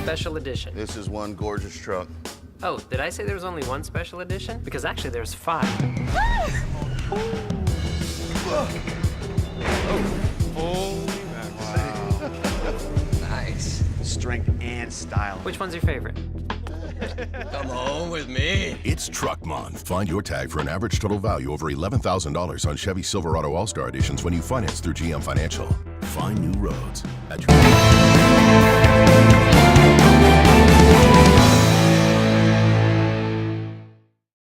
special edition. This is one gorgeous truck. Oh, did I say there was only one special edition? Because actually there's 5. Nice. Strength and style. Which one's your favorite? Come home with me. It's Truck Month. Find your tag for an average total value over $11,000 on Chevy Silverado All-Star Editions when you finance through GM Financial. Find new roads at your...